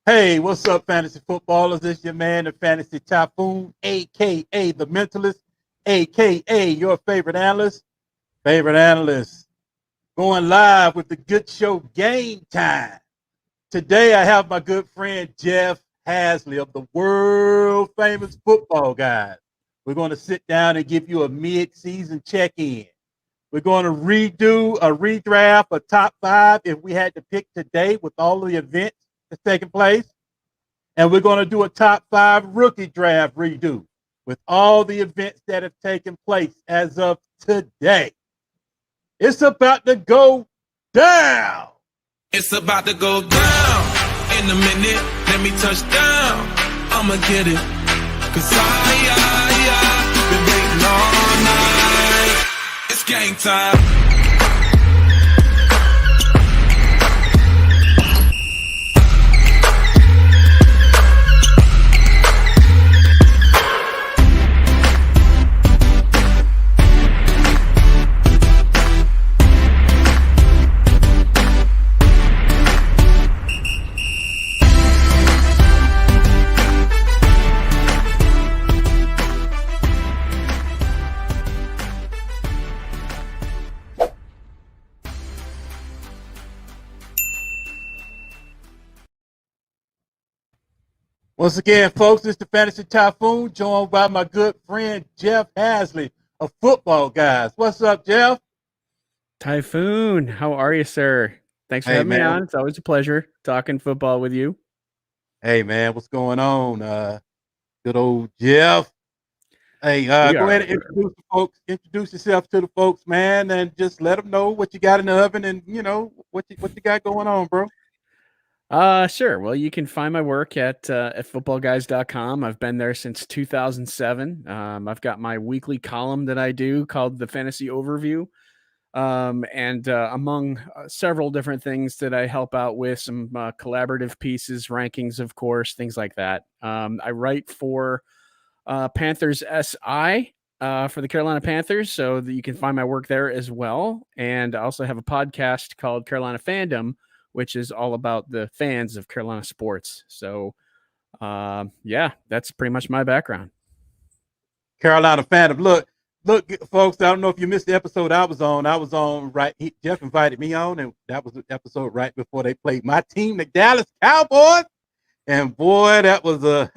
Hey, what's up, fantasy footballers? This your man, the Fantasy Typhoon, aka the Mentalist, aka your favorite analyst, going live with the good show Game Time. Today, I have my good friend Jeff Hasley of the world famous Football Guys. We're going to sit down and give you a mid-season check-in. We're going to redo a redraft, a top five if we had to pick today with all of the events that's taking place. And we're going to do a top five rookie draft redo with all the events that have taken place as of today. It's about to go down. It's about to go down. In a minute, let me touch down. I'ma get it. Cause I been waiting all night. It's game time. Once again, folks, it's the Fantasy Typhoon, joined by my good friend Jeff Hasley of Football Guys. What's up, Jeff? Typhoon, how are you, sir? Thanks for Hey, having me man. on. It's always a pleasure talking football with you. Hey, man, what's going on? Good old Jeff. Hey, go ahead and introduce yourself to the folks, man, and just let them know what you got in the oven and, what you got going on, bro. Sure. Well, you can find my work at footballguys.com. I've been there since 2007. I've got my weekly column that I do called the Fantasy Overview. And among several different things that I help out with, some collaborative pieces, rankings, of course, things like that. I write for Panthers SI for the Carolina Panthers, so that you can find my work there as well. And I also have a podcast called Carolina Fandom, which is all about the fans of Carolina sports. So, yeah, that's pretty much my background. Carolina Fandom. Look, folks, I don't know if you missed the episode I was on. Jeff invited me on, and that was the episode right before they played my team, the Dallas Cowboys. And boy, that was a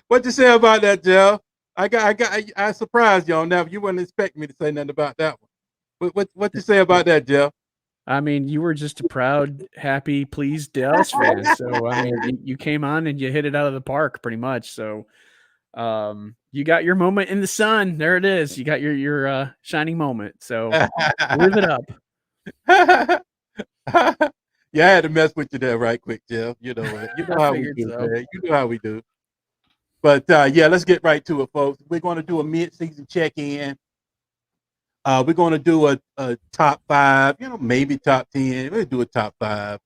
what you say about that, Jeff? I surprised you on that. You wouldn't expect me to say nothing about that one. What you say about that, Jeff? I mean, you were just a proud, happy, pleased Dallas fan. So, I mean, you came on and you hit it out of the park pretty much. So, you got your moment in the sun. There it is. You got your shining moment. So, live it up. Yeah, I had to mess with you there right quick, Jeff. You know how we do, so. man. You know how we do. But yeah, let's get right to it, folks. We're going to do a mid-season check-in. We're going to do a top five, maybe top 10. We'll do a top five.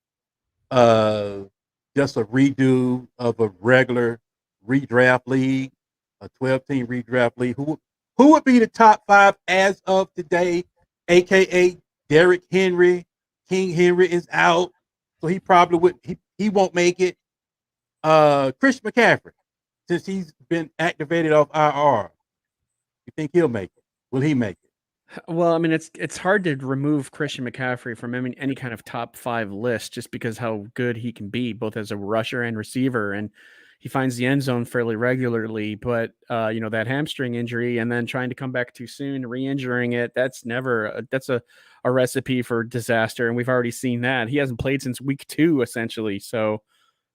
Just a redo of a regular redraft league, a 12-team redraft league. Who would be the top five as of today, a.k.a. Derick Henry? King Henry is out, so he probably he won't make it. Christian McCaffrey, since he's been activated off IR, you think he'll make it? Will he make it? Well, I mean, it's hard to remove Christian McCaffrey from any kind of top five list just because how good he can be, both as a rusher and receiver, and he finds the end zone fairly regularly. But that hamstring injury and then trying to come back too soon, re-injuring it, that's a recipe for disaster, and we've already seen that. He hasn't played since week 2, essentially. So,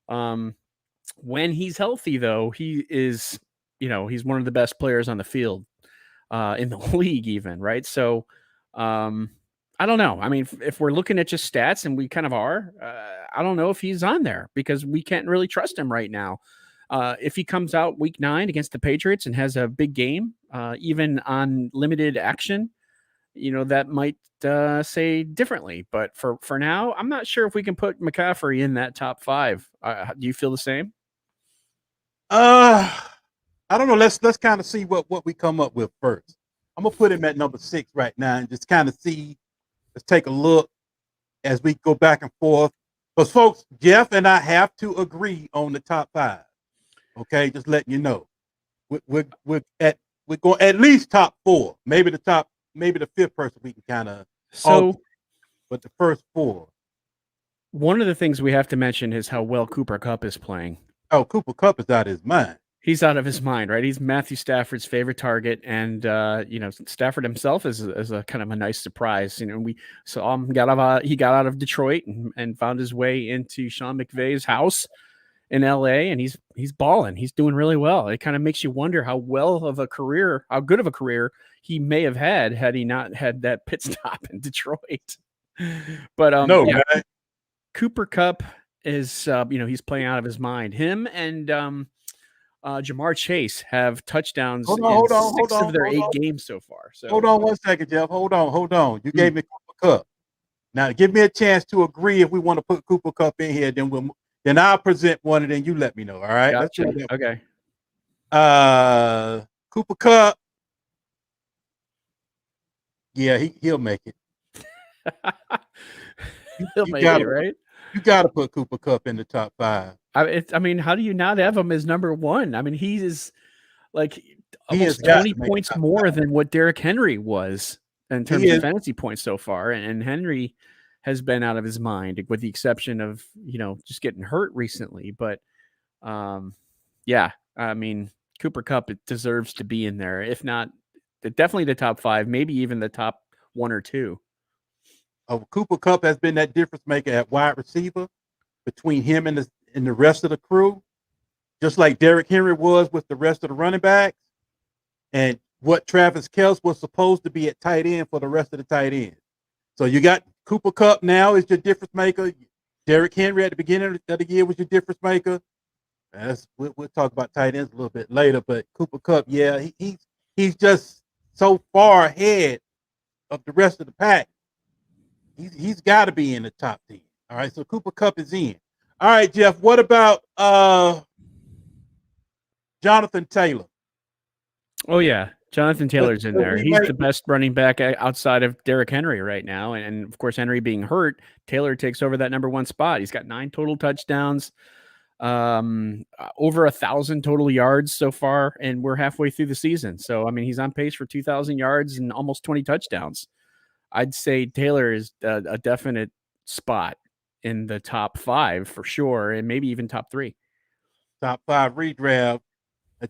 when he's healthy, though, he is, he's one of the best players on the field. In the league even, right? So I don't know. I mean, if we're looking at just stats, and we kind of are, I don't know if he's on there because we can't really trust him right now. If he comes out week 9 against the Patriots and has a big game, even on limited action, that might say differently. But for now, I'm not sure if we can put McCaffrey in that top 5. Do you feel the same? I don't know. Let's kind of see what we come up with first. I'm gonna put him at number 6 right now and just kind of see. Let's take a look as we go back and forth. Because folks, Jeff and I have to agree on the top 5. Okay, just letting you know. We're going at least top 4. Maybe the 5th person we can kind of but the first 4. One of the things we have to mention is how well Cooper Kupp is playing. Oh, Cooper Kupp is out of his mind. He's out of his mind, right? He's Matthew Stafford's favorite target, and Stafford himself is a kind of a nice surprise. We saw him he got out of Detroit and found his way into Sean McVay's house in LA, and he's balling. He's doing really well. It kind of makes you wonder how good of a career he may have had he not had that pit stop in Detroit. But Cooper Kupp is he's playing out of his mind. Him and Jamar Chase have touchdowns in 6 of their 8 games so far. So hold on 1 second, Jeff. Hold on. You gave me Cooper Kupp. Now give me a chance to agree if we want to put Cooper Kupp in here. Then I'll present one, and then you let me know. All right. Gotcha. Okay. Cooper Kupp. Yeah, he'll make it. He'll make it, right? You got to put Cooper Kupp in the top 5. I mean, how do you not have him as number 1? I mean, he is like almost 20 points more than what Derick Henry was in terms of fantasy points so far. And Henry has been out of his mind, with the exception of, just getting hurt recently. But yeah, I mean, Cooper Kupp, it deserves to be in there. If not, definitely the top 5, maybe even the top 1 or 2. Cooper Kupp has been that difference maker at wide receiver between him and the rest of the crew, just like Derick Henry was with the rest of the running backs, and what Travis Kelce was supposed to be at tight end for the rest of the tight ends. So you got Cooper Kupp now is your difference maker. Derick Henry at the beginning of the year was your difference maker. We'll talk about tight ends a little bit later, but Cooper Kupp, yeah, he's just so far ahead of the rest of the pack. He's got to be in the top 10. All right, so Cooper Kupp is in. All right, Jeff, what about Jonathan Taylor? Oh, yeah. Jonathan Taylor's in there. He's the best running back outside of Derrick Henry right now. And of course, Henry being hurt, Taylor takes over that number 1 spot. He's got 9 total touchdowns, over 1,000 total yards so far, and we're halfway through the season. So, I mean, he's on pace for 2,000 yards and almost 20 touchdowns. I'd say Taylor is a definite spot in the top 5 for sure, and maybe even top 3. Top 5 redraft.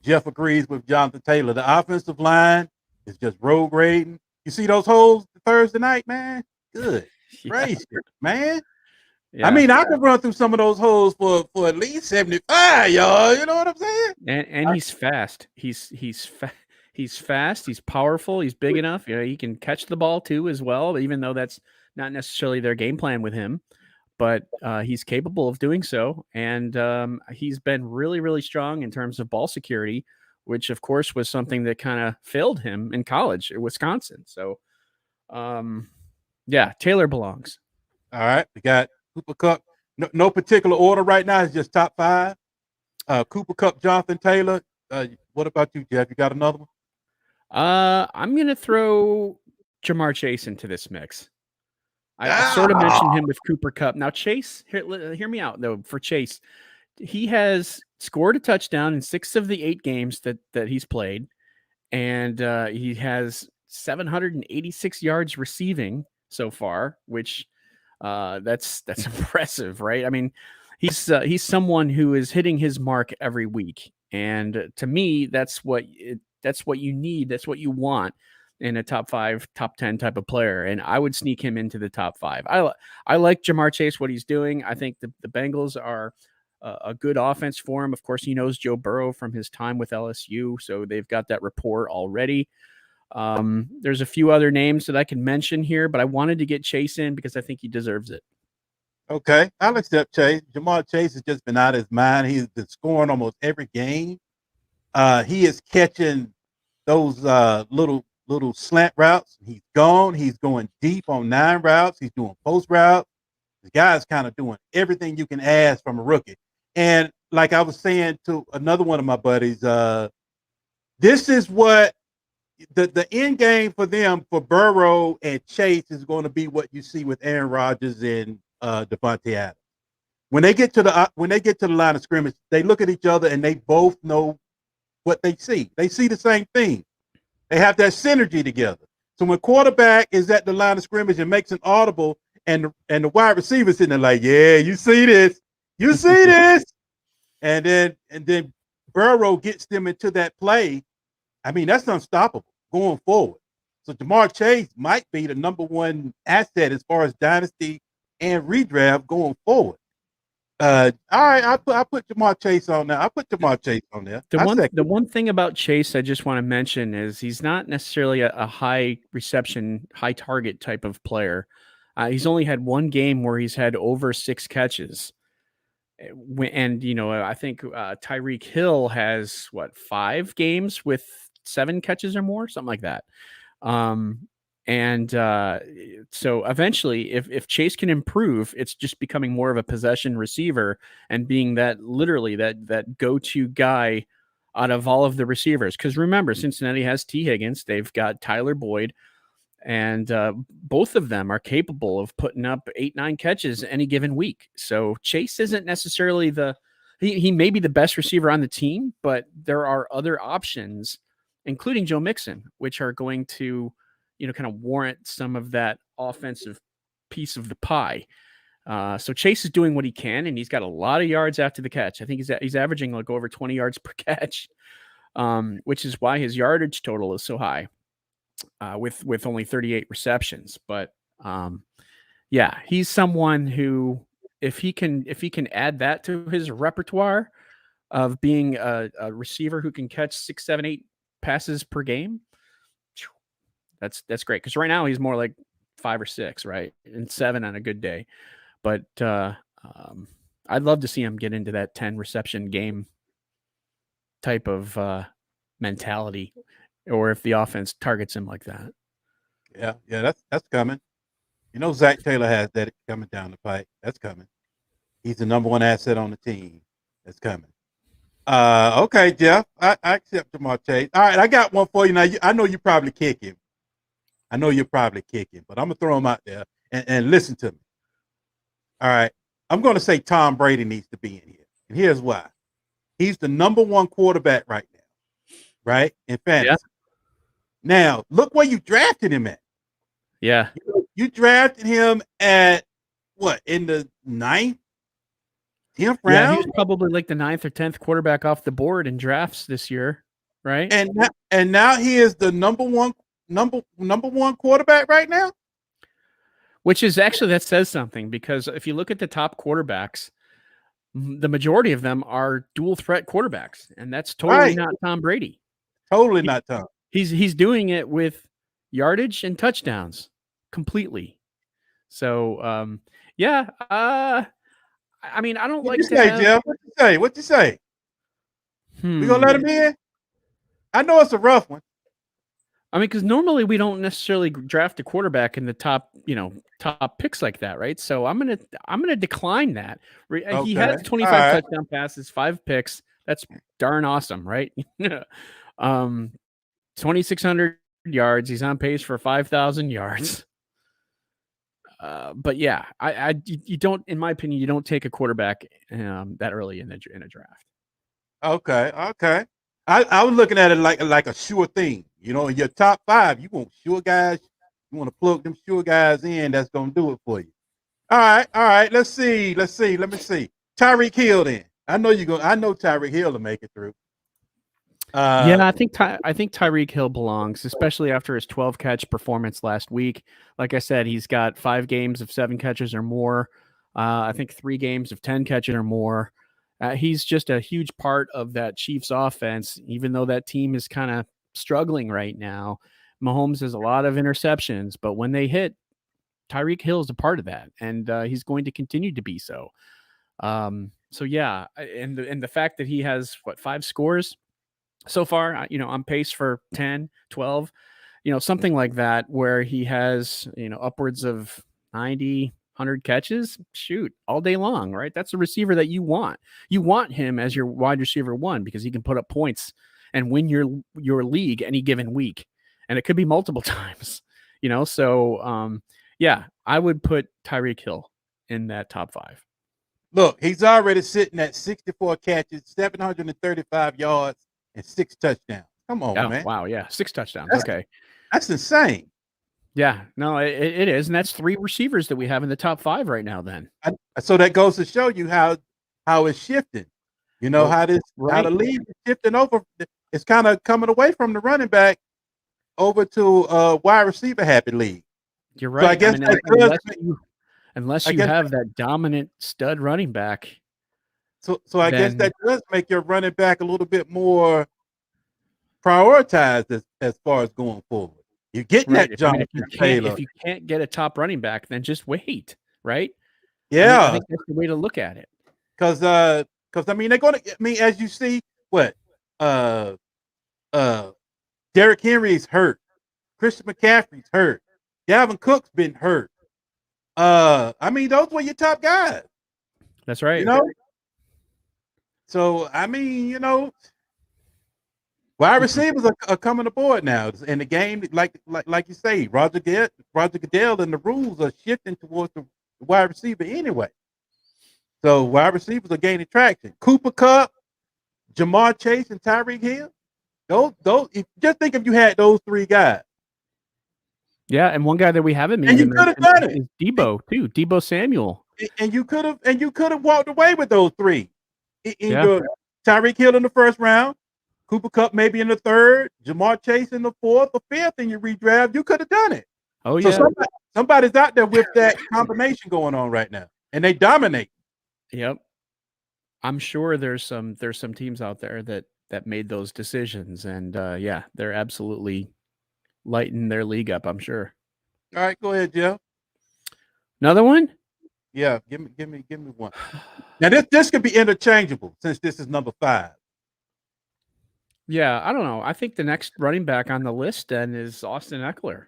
Jeff agrees with Jonathan Taylor. The offensive line is just road grading. You see those holes Thursday night, man? Good. Gracious, man. Yeah, I mean, I could run through some of those holes for at least 75, y'all. You know what I'm saying? And he's fast. He's fast. He's powerful. He's big enough. He can catch the ball too as well, even though that's not necessarily their game plan with him. But he's capable of doing so. And he's been really, really strong in terms of ball security, which, of course, was something that kind of failed him in college at Wisconsin. So, yeah, Taylor belongs. All right. We got Cooper Kupp. No particular order right now. It's just top 5. Cooper Kupp, Jonathan Taylor. What about you, Jeff? You got another one? I'm going to throw Jamar Chase into this mix. I sort of mentioned him with Cooper Kupp. Now, Chase, hear me out, though. For Chase, he has scored a touchdown in 6 of the 8 games that he's played, and he has 786 yards receiving so far, which that's impressive, right? I mean, he's someone who is hitting his mark every week, and to me, that's what you need. That's what you want in a top 5, top 10 type of player. And I would sneak him into the top 5. I like Jamar Chase, what he's doing. I think the Bengals are a good offense for him. Of course, he knows Joe Burrow from his time with LSU, so they've got that rapport already. There's a few other names that I can mention here, but I wanted to get Chase in because I think he deserves it. Okay, I'll accept Chase. Jamar Chase has just been out of his mind. He's been scoring almost every game. He is catching those little slant routes. He's gone. He's going deep on 9 routes. He's doing post routes. The guy's kind of doing everything you can ask from a rookie. And like I was saying to another one of my buddies, this is what the end game for them, for Burrow and Chase, is going to be what you see with Aaron Rodgers and Devontae Adams. when they get to the line of scrimmage, they look at each other and they both know what they see. They see the same thing. They have that synergy together. So when quarterback is at the line of scrimmage and makes an audible, and the wide receivers sitting there like, yeah, you see this, and then Burrow gets them into that play. I mean, that's unstoppable going forward. So Jamar Chase might be the number one asset as far as dynasty and redraft going forward. All right, I put Jamar Chase on there. The one thing about Chase I just want to mention is he's not necessarily a high reception, high target type of player. He's only had one game where he's had over 6 catches. And, I think Tyreek Hill has 5 games with 7 catches or more, something like that. So eventually, if Chase can improve, it's just becoming more of a possession receiver and being that go-to guy out of all of the receivers. Because remember, Cincinnati has T. Higgins, they've got Tyler Boyd, and both of them are capable of putting up 8-9 catches any given week. So Chase isn't necessarily he may be the best receiver on the team, but there are other options, including Joe Mixon, which are going to, kind of warrant some of that offensive piece of the pie. So Chase is doing what he can, and he's got a lot of yards after the catch. I think he's averaging like over 20 yards per catch, which is why his yardage total is so high, with only 38 receptions. But yeah, he's someone who, if he can add that to his repertoire of being a receiver who can catch 6, 7, 8 passes per game, that's great. Because right now he's more like 5 or 6, right, and 7 on a good day. But I'd love to see him get into that 10 reception game type of mentality, or if the offense targets him like that. Yeah, that's coming. Zach Taylor has that coming down the pipe. That's coming. He's the number one asset on the team. That's coming. Okay, Jeff, I accept Jamar Chase. All right, I got one for you now. I know you probably kick him. But I'm gonna throw him out there and listen to me. All right, I'm gonna say Tom Brady needs to be in here, and here's why. He's the number one quarterback right now, right, in fantasy. Yeah. Now, look where you drafted him at. Yeah. You drafted him at what, in the 9th, 10th round? Yeah, he was probably like the 9th or 10th quarterback off the board in drafts this year, right? And now he is the number one quarterback right now. Which is actually, that says something, because if you look at the top quarterbacks, the majority of them are dual threat quarterbacks, and that's totally not Tom Brady. Totally not Tom. He's doing it with yardage and touchdowns completely. So yeah, I mean, I don't like to say, Jeff. What you say? We gonna let him in? I know it's a rough one. I mean, because normally we don't necessarily draft a quarterback in the top picks like that, right? So I'm gonna decline that. Okay. He has 25 touchdown passes, 5 picks. That's darn awesome, right? 2,600 yards. He's on pace for 5,000 yards. But yeah, you don't, in my opinion, you don't take a quarterback that early in a draft. Okay. I was looking at it like a sure thing. In your top 5, you want sure guys. You want to plug them sure guys in. That's gonna do it for you. All right. Let's see. Let me see. Tyreek Hill. Then I know Tyreek Hill will make it through. Yeah, I think Tyreek Hill belongs, especially after his 12 catch performance last week. Like I said, he's got 5 games of 7 catches or more. I think 3 games of 10 catches or more. He's just a huge part of that Chiefs offense, even though that team is kind of struggling right now. Mahomes has a lot of interceptions, but when they hit, Tyreek Hill is a part of that, and he's going to continue to be so. So yeah, and the fact that he has 5 scores so far, on pace for 10, 12, something like that, where he has, upwards of 90, 100 catches, shoot, all day long, right? That's a receiver that you want. You want him as your wide receiver 1 because he can put up points and win your league any given week. And it could be multiple times, So, yeah, I would put Tyreek Hill in that top 5. Look, he's already sitting at 64 catches, 735 yards, and 6 touchdowns. Come on, Oh, man. wow, yeah, 6 touchdowns. That's, Okay. that's insane. Yeah, no, it is, and that's 3 receivers that we have in the top 5 right now then. So that goes to show you how it's shifting. You know, Well, how the right. league is shifting over. It's kind of coming away from the running back over to wide receiver happy league. You're So I right. guess mean, that does unless I you guess have that dominant stud running back, so I guess then that does make your running back a little bit more prioritized as far as going forward. You're getting right, that I mean, Jonathan Taylor. if you can't get a top running back, then just wait, right? I Yeah, think that's the way to look at it. because I mean they're going to. I mean, as you see, what uh Derrick Henry's hurt, Christian McCaffrey's hurt, Dalvin Cook's been hurt. I mean those were your top guys. That's right. You know. So I mean, you know, wide receivers are coming aboard now, and the game, like you say, Roger Goodell, and the rules are shifting towards the wide receiver anyway. So wide receivers are gaining traction. Cooper Kupp, Jamar Chase, and Tyreek Hill. Those. Just think if you had those 3 guys. Yeah, and one guy that we haven't And you even could have mentioned done it. is Debo too, Debo Samuel. And you could have walked away with those 3. In Yeah. your Tyreek Hill in the first round, Cooper Kupp maybe in the 3rd, Jamar Chase in the 4th or 5th in your redraft. You could have done it. Oh, So yeah. somebody's out there with that combination going on right now, and they dominate. Yep. I'm sure there's some teams out there that made those decisions, and yeah, they're absolutely lighting their league up, I'm sure. All right, go ahead, Jeff. Another one? Yeah, give me one. Now this could be interchangeable since this is number 5. Yeah, I don't know. I think the next running back on the list then is Austin Eckler.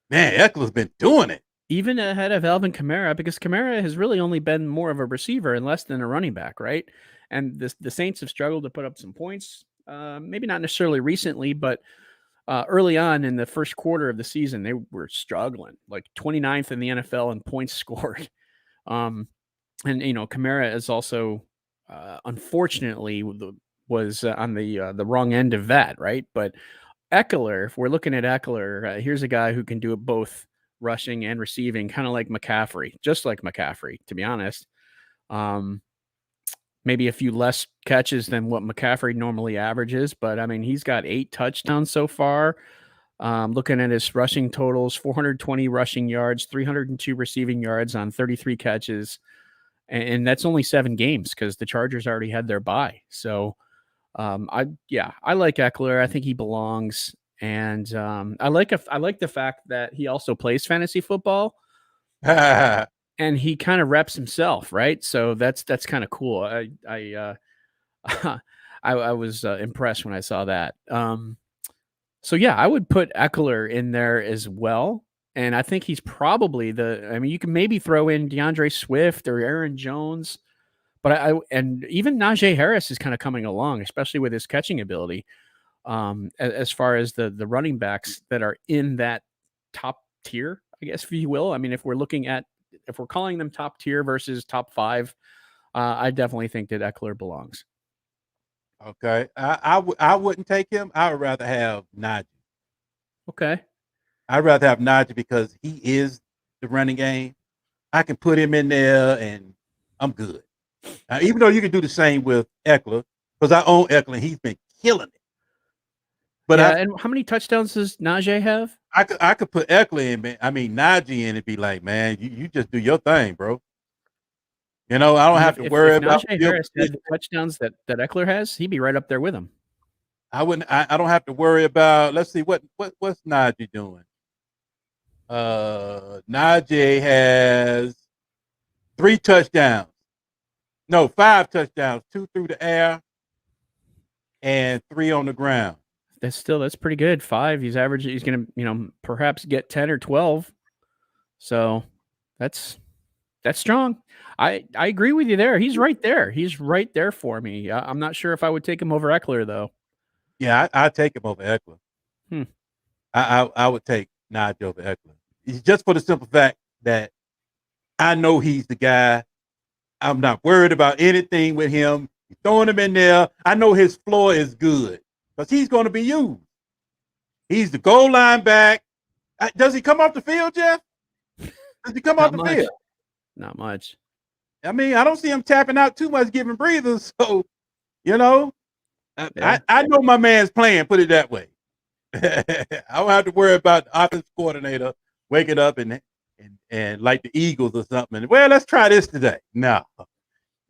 Man, Eckler's been doing it. Even ahead of Alvin Kamara, because Kamara has really only been more of a receiver and less than a running back, right? And the Saints have struggled to put up some points. Maybe not necessarily recently, but early on in the first quarter of the season, they were struggling, like 29th in the NFL in points scored. And you know, Kamara is also, unfortunately, was on the wrong end of that, right? But Eckler, if we're looking at Eckler, here's a guy who can do it both rushing and receiving, kind of like McCaffrey, just like McCaffrey, to be honest. Maybe a few less catches than what McCaffrey normally averages, but I mean, he's got 8 touchdowns so far. Looking at his rushing totals, 420 rushing yards, 302 receiving yards on 33 catches. And that's only 7 games because the Chargers already had their bye. So I like Eckler. I think he belongs. And I like the fact that he also plays fantasy football. And he kind of reps himself, right? So that's kind of cool. I was impressed when I saw that. So yeah, I would put Eckler in there as well, and I think he's probably I mean, you can maybe throw in DeAndre Swift or Aaron Jones, but and even Najee Harris is kind of coming along, especially with his catching ability. As far as the running backs that are in that top tier, I guess, if you will. I mean, if we're calling them top tier versus top 5, I definitely think that Eckler belongs. Okay, I wouldn't take him. I would rather have Najee. Okay, I'd rather have Najee because he is the running game. I can put him in there and I'm good. Even though you can do the same with Eckler, because I own Eckler and he's been killing it. But yeah, and how many touchdowns does Najee have? I could put Eckler in, I mean Najee in and be like, man, you just do your thing, bro. You know, I don't have to worry about Najee Harris had the touchdowns that Eckler has, he'd be right up there with him. I don't have to worry about, let's see, what's Najee doing? Najee has 3 touchdowns. No, 5 touchdowns, 2 through the air and 3 on the ground. That's pretty good. 5. He's averaging. He's going to, perhaps get 10 or 12. So that's strong. I agree with you there. He's right there. He's right there for me. I'm not sure if I would take him over Eckler though. Yeah, I take him over Eckler. I would take Najee over Eckler. Just for the simple fact that I know he's the guy I'm not worried about anything with him. You're throwing him in there. I know his floor is good because he's going to be used. He's the goal line back. Does he come off the field, Jeff? Does he come off the field? Not much. I mean, I don't see him tapping out too much, giving breathers. So, you know, I know my man's playing, put it that way. I don't have to worry about the offensive coordinator waking up and like the Eagles or something. Well, let's try this today. No.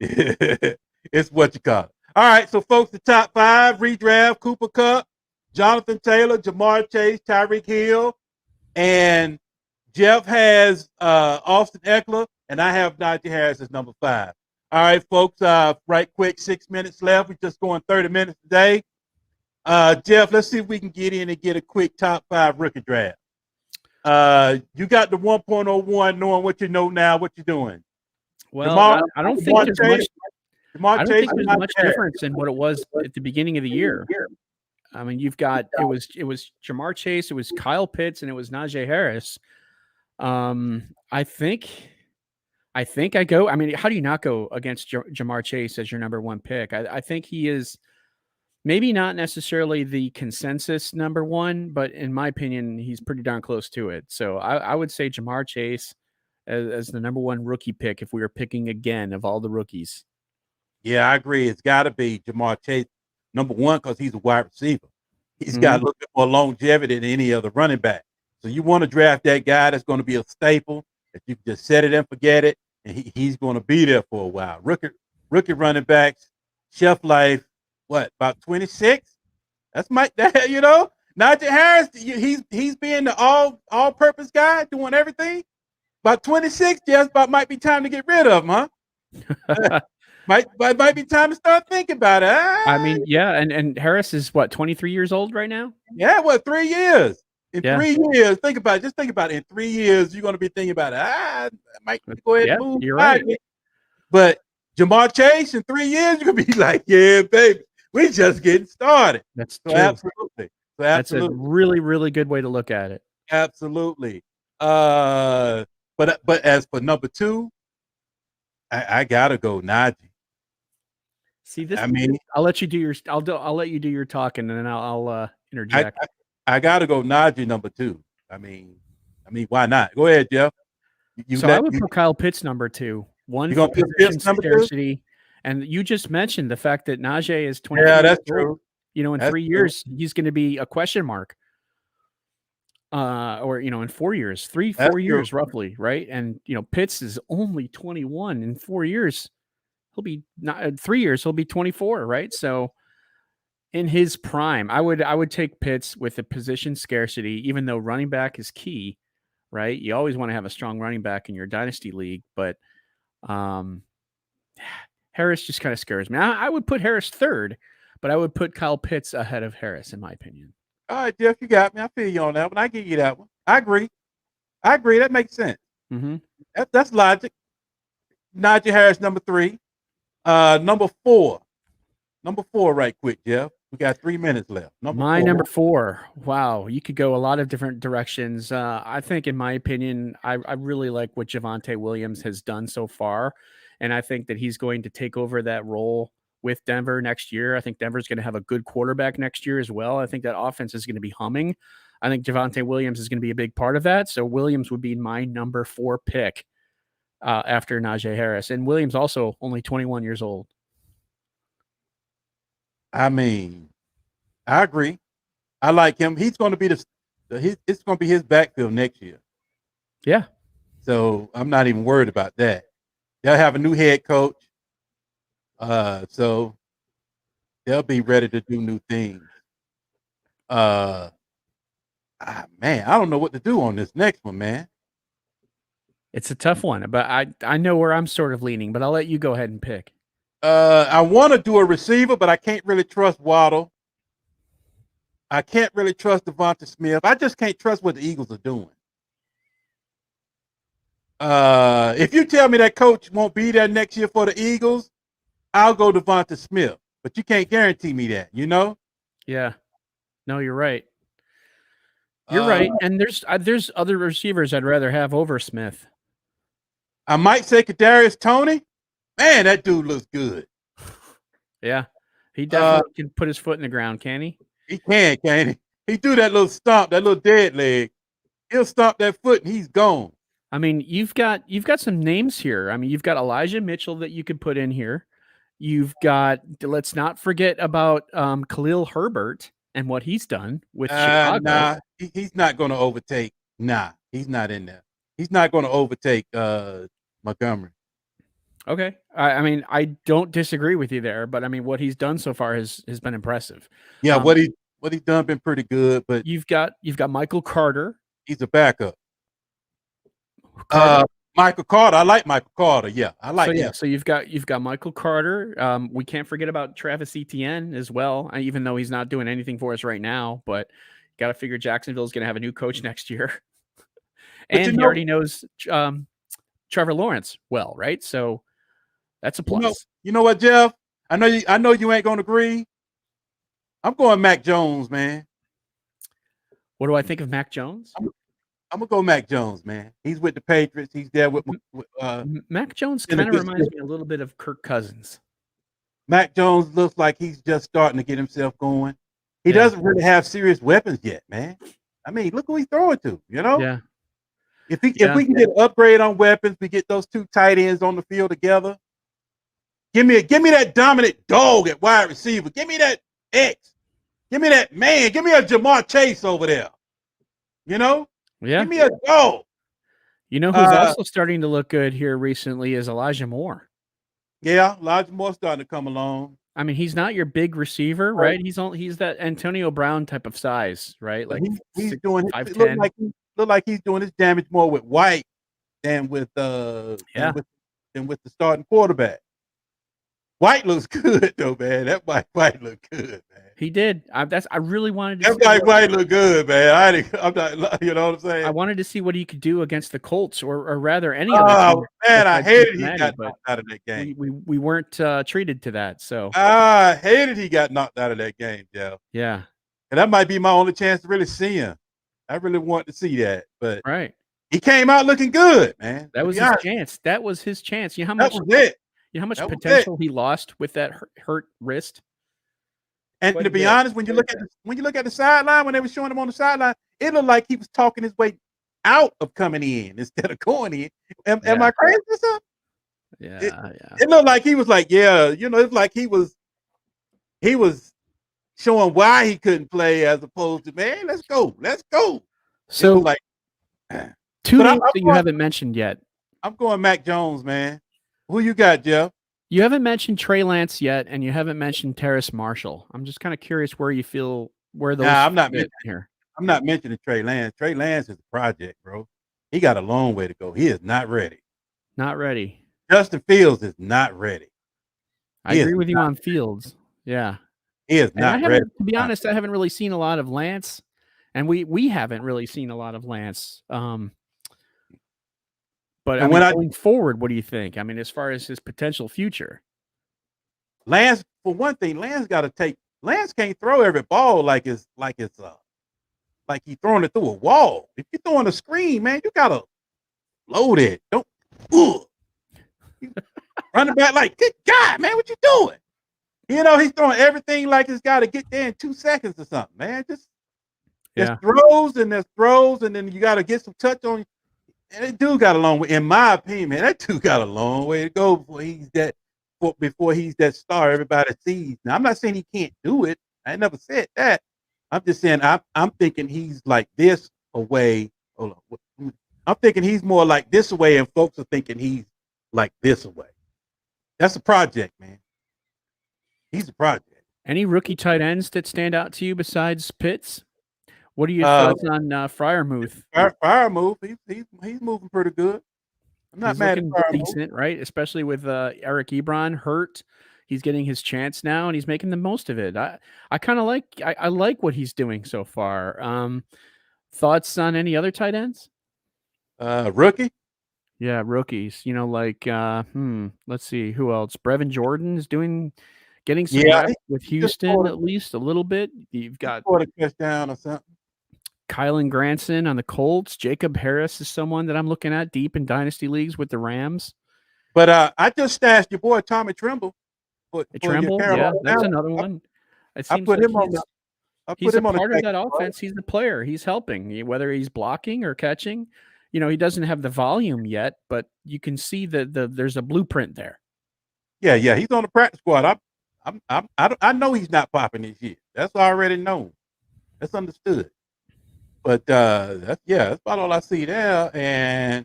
It's what you call it. All right, so folks, the top 5, redraft, Cooper Kupp, Jonathan Taylor, Jamar Chase, Tyreek Hill, and Jeff has Austin Eckler, and I have Najee Harris as number 5. All right, folks, right quick, 6 minutes left. We're just going 30 minutes today. Jeff, let's see if we can get in and get a quick top 5 rookie draft. You got the 1.01 knowing what you know now, what you're doing. Well, I don't think there's much difference in what it was at the beginning of the year. I mean, you've got it was Jamar Chase, it was Kyle Pitts, and it was Najee Harris. I think I go. I mean, how do you not go against Jamar Chase as your number 1 pick? I think he is maybe not necessarily the consensus number 1, but in my opinion, he's pretty darn close to it. So I would say Jamar Chase as the number 1 rookie pick if we were picking again of all the rookies. Yeah, I agree. It's got to be Jamar Chase, number 1, because he's a wide receiver. He's got a little bit more longevity than any other running back. So you want to draft that guy that's going to be a staple, that you can just set it and forget it, and he's going to be there for a while. Rookie running backs, shelf life, what, about 26? That's you know. Najee Harris, he's being the all-purpose guy, doing everything. About 26, just about might be time to get rid of him, huh? might be time to start thinking about it. I mean, yeah, and Harris is what, 23 years old right now? Yeah, 3 years? In 3 years, think about it. In 3 years, you're going to be thinking about it. I might go ahead and move. You're right. But Jamar Chase, in 3 years, you're going to be like, yeah, baby, we just getting started. That's so true. Absolutely. That's a really, really good way to look at it. Absolutely. But as for number 2, I gotta go Najee. See this? I mean, I'll let you do your talking, and then I'll interject. I gotta go Najee number 2. I mean, why not? Go ahead, Jeff. I would put Kyle Pitts number 2. One for position scarcity, and you just mentioned the fact that Najee is 20. Yeah, that's true. You know, in 3 years, he's going to be a question mark. Or in 4 years, 4 years roughly, right? And Pitts is only 21. In 4 years, he'll be 3 years, he'll be 24, right? So in his prime, I would take Pitts with a position scarcity, even though running back is key, right? You always want to have a strong running back in your dynasty league, but Harris just kind of scares me. I would put Harris 3rd, but I would put Kyle Pitts ahead of Harris, in my opinion. All right, Jeff, you got me. I feel you on that one. I give you that one. I agree. That makes sense. Mm-hmm. That's logic. Najee Harris, number 3. Number 4. Number 4, right quick, Jeff. We got 3 minutes left. Number 4. Wow, you could go a lot of different directions. I think, in my opinion, I really like what Javonte Williams has done so far, and I think that he's going to take over that role with Denver next year. I think Denver's going to have a good quarterback next year as well. I think that offense is going to be humming. I think Javonte Williams is going to be a big part of that. So Williams would be my number 4 pick after Najee Harris. And Williams also only 21 years old. I mean, I agree. I like him. He's going to be it's going to be his backfield next year. Yeah. So I'm not even worried about that. They'll have a new head coach. So they'll be ready to do new things. Man, I don't know what to do on this next one, man. It's a tough one, but I know where I'm sort of leaning, but I'll let you go ahead and pick. I want to do a receiver, but I can't really trust Waddle. I can't really trust Devonta Smith. I just can't trust what the Eagles are doing. If you tell me that coach won't be there next year for the Eagles, I'll go Devonta Smith. But you can't guarantee me that, you know? Yeah. No, you're right. You're right. And there's other receivers I'd rather have over Smith. I might say Kadarius Toney. Man, that dude looks good. Yeah, he definitely can put his foot in the ground, can he? He can't he? He do that little stomp, that little dead leg. He'll stomp that foot and he's gone. I mean, you've got some names here. I mean, you've got Elijah Mitchell that you could put in here. You've got, let's not forget about Khalil Herbert and what he's done with Chicago. Nah, he's not going to overtake. Nah, he's not in there. He's not going to overtake Montgomery. Okay, I mean, I don't disagree with you there, but I mean, what he's done so far has been impressive. Yeah, what he's done been pretty good, but you've got Michael Carter. He's a backup. Michael Carter. I like Michael Carter. Yeah, I like him. So you've got Michael Carter. We can't forget about Travis Etienne as well, even though he's not doing anything for us right now. But got to figure Jacksonville's going to have a new coach next year, and he already knows Trevor Lawrence well, right? So that's a plus. You know what, Jeff? I know you ain't going to agree. I'm going Mac Jones, man. What do I think of Mac Jones? I'm gonna go Mac Jones, man. He's with the Patriots. He's there with Mac Jones. Kind of reminds me a little bit of Kirk Cousins. Mac Jones looks like he's just starting to get himself going. He doesn't really have serious weapons yet, man. I mean, look who he's throwing to. You know. Yeah. If we can get an upgrade on weapons, we get those two tight ends on the field together. Give me that dominant dog at wide receiver. Give me that X. Give me that man. Give me a Jamar Chase over there. You know. Yeah. Give me a dog. You know who's also starting to look good here recently is Elijah Moore. Yeah, Elijah Moore's starting to come along. I mean, he's not your big receiver, right? He's that Antonio Brown type of size, right? Like he's doing 5'10". Look like he's doing his damage more with White than with than with the starting quarterback. White looks good though, man. That White looked good, man. He did. I really wanted to. That White looked good, man. I'm not. You know what I'm saying? I wanted to see what he could do against the Colts, or rather any other. Oh man, I hated he got knocked out of that game. We weren't treated to that, so I hated he got knocked out of that game, Jeff. Yeah, and that might be my only chance to really see him. I really want to see that, but right, he came out looking good, man. That was his chance. That was his chance. You know how much? That was it. You know how much potential he lost with that hurt wrist? And to be honest, when you look at the sideline, when they were showing him on the sideline, it looked like he was talking his way out of coming in instead of going in. Am I crazy or something? Yeah, It looked like he was like, it's like he was showing why he couldn't play as opposed to, man, let's go. So like two names that you haven't mentioned yet. I'm going Mac Jones, man. Who you got, Jeff? You haven't mentioned Trey Lance yet, and you haven't mentioned Terrace Marshall. I'm just kind of curious where you feel where those. I'm not mentioning here. I'm not mentioning Trey Lance. Trey Lance is a project, bro. He got a long way to go. He is not ready. Not ready. Justin Fields is not ready. I agree with you on Fields. Yeah, he is not ready. To be honest, I haven't really seen a lot of Lance, and we haven't really seen a lot of Lance. But going forward, what do you think? I mean, as far as his potential future, Lance, for one thing, Lance can't throw every ball like he's throwing it through a wall. If you're throwing a screen, man, you gotta load it. Don't run it back like, good God, man, what you doing? You know, he's throwing everything like it's got to get there in 2 seconds or something, man. There's throws, and then you got to get some touch on. And that dude got a long way, in my opinion, man. That dude got a long way to go before he's that star everybody sees. Now, I'm not saying he can't do it. I never said that. I'm just saying I'm thinking he's like this away. Hold on. I'm thinking he's more like this away, and folks are thinking he's like this away. That's a project, man. He's a project. Any rookie tight ends that stand out to you besides Pitts? What are your thoughts on Freiermuth? Freiermuth, he's moving pretty good. I'm not mad at Freiermuth. Decent, right? Especially with Eric Ebron hurt. He's getting his chance now, and he's making the most of it. I kind of like what he's doing so far. Thoughts on any other tight ends? Rookie? Yeah, rookies. You know, like let's see who else. Brevin Jordan's getting some reps with Houston at least a little bit. You've got a touchdown or something. Kylan Granson on the Colts. Jacob Harris is someone that I'm looking at deep in dynasty leagues with the Rams. But I just stashed your boy Tommy Tremble for your Tremble, yeah, Carolina. that's another one. It I seems put like him on the. I he's put a him on the part of that second row. offense. He's the player. He's helping, whether he's blocking or catching. He doesn't have the volume yet, but you can see that there's a blueprint there. Yeah, he's on the practice squad. I know he's not popping this year. That's already known. That's understood. But that's about all I see there. And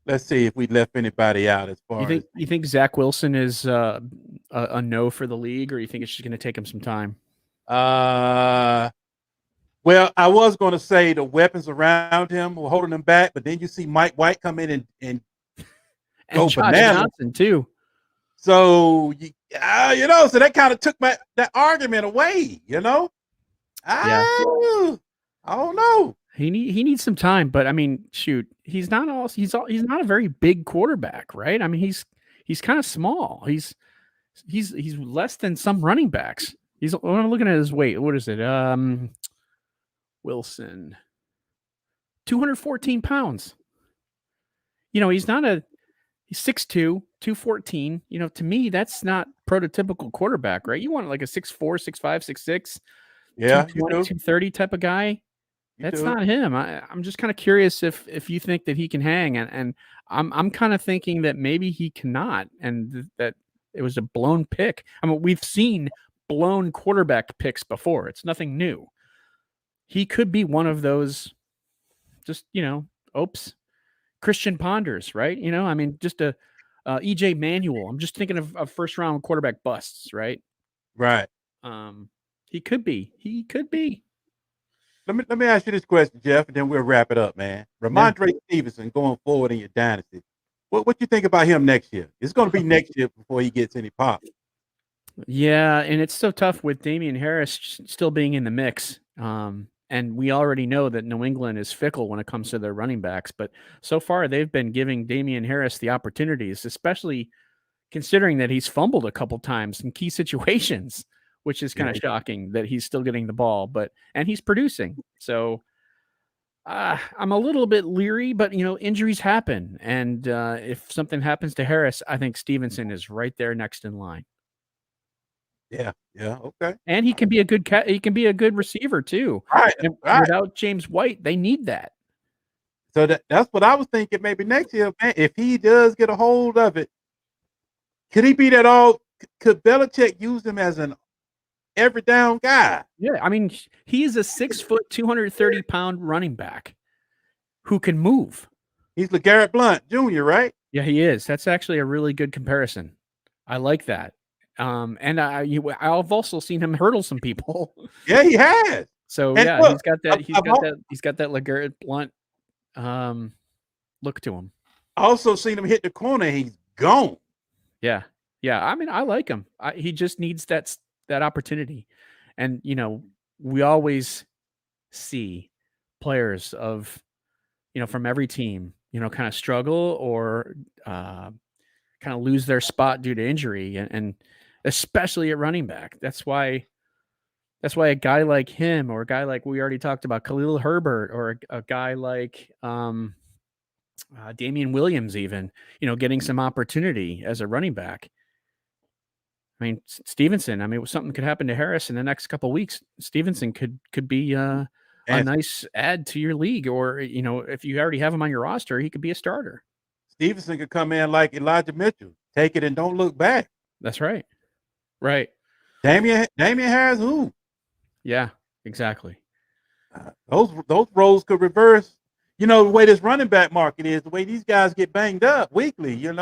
let's see if we left anybody out as far as. You think Zach Wilson is a no for the league, or you think it's just going to take him some time? Well, I was going to say the weapons around him were holding him back, but then you see Mike White come in and go Josh bananas. Johnson too. So so that kind of took that argument away. Yeah. I don't know. He needs some time, but I mean, shoot, he's not a very big quarterback, right? I mean, he's kind of small. He's less than some running backs. I'm looking at his weight. What is it? Wilson, 214 pounds. He's 6'2", 214. To me, that's not prototypical quarterback, right? You want like a 6'4", 6'5", 6'6", Yeah, 230 type of guy. That's not him. I'm just kind of curious if you think that he can hang, and I'm kind of thinking that maybe he cannot, and that it was a blown pick. I mean, we've seen blown quarterback picks before. It's nothing new. He could be one of those, just oops, Christian Ponders, right? I mean, just a EJ Manuel. I'm just thinking of first round quarterback busts, right? Right. He could be. Let me ask you this question, Jeff, and then we'll wrap it up, man. Ramondre Stevenson going forward in your dynasty. What you think about him next year? It's going to be next year before he gets any pop. Yeah, and it's so tough with Damian Harris still being in the mix. And we already know that New England is fickle when it comes to their running backs, but so far they've been giving Damian Harris the opportunities, especially considering that he's fumbled a couple times in key situations, which is kind of shocking that he's still getting the ball, and he's producing. So I'm a little bit leery, but injuries happen. And if something happens to Harris, I think Stevenson is right there next in line. Yeah, okay. And he can be a good receiver too. Right. Without James White, they need that. So that's what I was thinking. Maybe next year, man, if he does get a hold of it, could he be that all? Could Belichick use him as an every down guy? Yeah, I mean, he is a 6 foot, 230 pound running back who can move. He's LeGarrette Blount Jr., right? Yeah, he is. That's actually a really good comparison. I like that. And I've also seen him hurdle some people. Yeah, he has. So and look, he's got that LeGarrette Blount look to him. I also seen him hit the corner. He's gone. Yeah. I mean, I like him. He just needs that opportunity. And we always see players of from every team kind of struggle or kind of lose their spot due to injury, and especially at running back. That's why a guy like him, or a guy like we already talked about, Khalil Herbert, or a guy like Damian Williams, even getting some opportunity as a running back. I mean, Stevenson. I mean, something could happen to Harris in the next couple of weeks. Stevenson could be a nice add to your league, or if you already have him on your roster, he could be a starter. Stevenson could come in like Elijah Mitchell, take it and don't look back. That's right. Right. Damian Harris, who? Yeah, exactly. Those roles could reverse. The way this running back market is, the way these guys get banged up weekly. Shoot,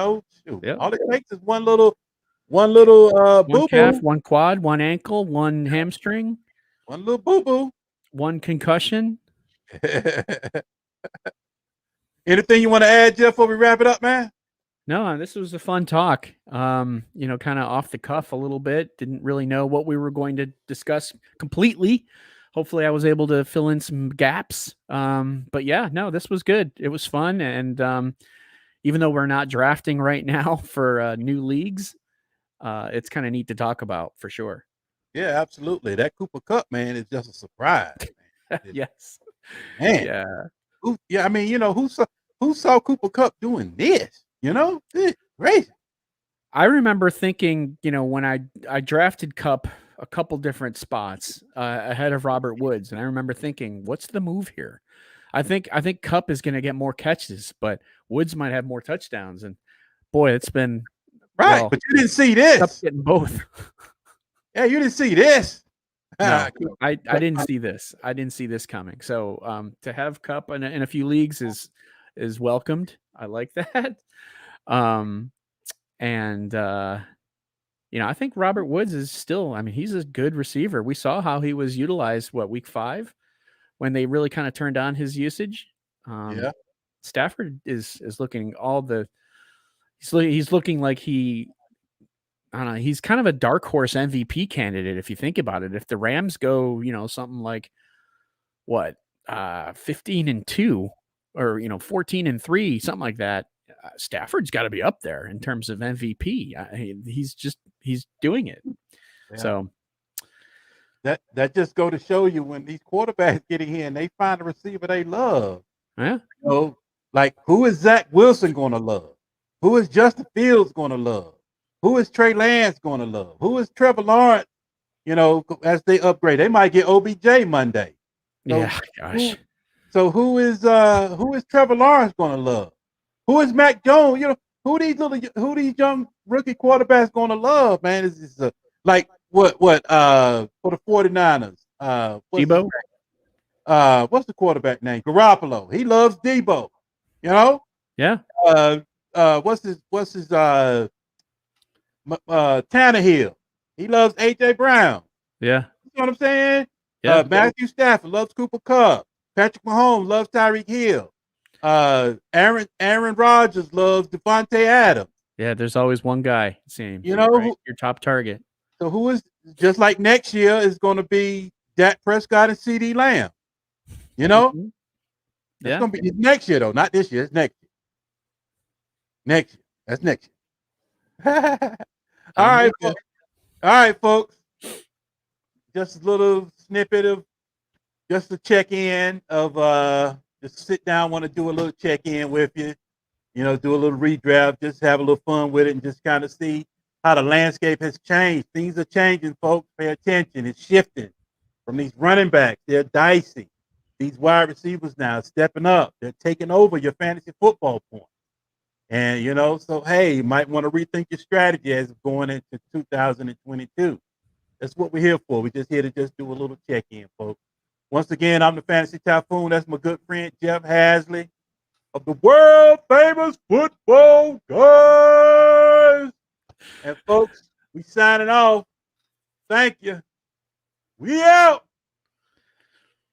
all it takes is one little one boo-boo. Calf, one quad, one ankle, one hamstring, one little boo-boo, one concussion. Anything you want to add, Jeff, before we wrap it up, man? No, this was a fun talk. Kind of off the cuff a little bit. Didn't really know what we were going to discuss completely. Hopefully I was able to fill in some gaps. But yeah, no, this was good. It was fun. And even though we're not drafting right now for new leagues, it's kind of neat to talk about for sure. Yeah, absolutely. That Cooper Kupp, man, is just a surprise. Yes. Man. Yeah. I mean, who saw Cooper Kupp doing this? It's crazy. I remember thinking, when I drafted Cup a couple different spots ahead of Robert Woods, and I remember thinking, what's the move here? I think Cup is going to get more catches, but Woods might have more touchdowns. And boy, it's been Right, but you didn't see Cup's this. getting both. Yeah, you didn't see this. No, I didn't see this. I didn't see this coming. So to have Cup in a few leagues is welcomed. I like that. And I think Robert Woods is still, he's a good receiver. We saw how he was utilized, week 5, when they really kind of turned on his usage. Yeah. Stafford is looking he's looking like I don't know, he's kind of a dark horse MVP candidate if you think about it. If the Rams go, something like 15-2 or 14-3, something like that, Stafford's got to be up there in terms of MVP. He's doing it. Yeah. So that just go to show you when these quarterbacks get in here and they find a receiver they love. Yeah. Like who is Zach Wilson going to love? Who is Justin Fields going to love? Who is Trey Lance going to love? Who is Trevor Lawrence? As they upgrade, they might get OBJ Monday. So yeah, gosh. Who is Trevor Lawrence going to love? Who is Mac Jones? Who these young rookie quarterbacks going to love, man? Is like what for the 49ers? Debo? What's the quarterback name? Garoppolo. He loves Debo. Yeah. What's his Tannehill. He loves AJ Brown. Yeah. You know what I'm saying? Yeah. Matthew Stafford loves Cooper Kupp. Patrick Mahomes loves Tyreek Hill. Aaron Rodgers loves Devontae Adams. Yeah, there's always one guy, it seems. Your top target. So who is, just like next year is going to be Dak Prescott and CeeDee Lamb. Mm-hmm. It's going to be next year though, not this year. It's next year. Next year. That's next year. All right, folks. Just a little snippet of just a check-in of just sit down, want to do a little check-in with you, do a little redraft, just have a little fun with it and just kind of see how the landscape has changed. Things are changing, folks. Pay attention. It's shifting from these running backs. They're dicey. These wide receivers now are stepping up. They're taking over your fantasy football points. And, so, hey, you might want to rethink your strategy as going into 2022. That's what we're here for. We're just here to just do a little check-in, folks. Once again, I'm the Fantasy Typhoon. That's my good friend, Jeff Hasley of the world-famous Football Guys. And, folks, we signing off. Thank you. We out.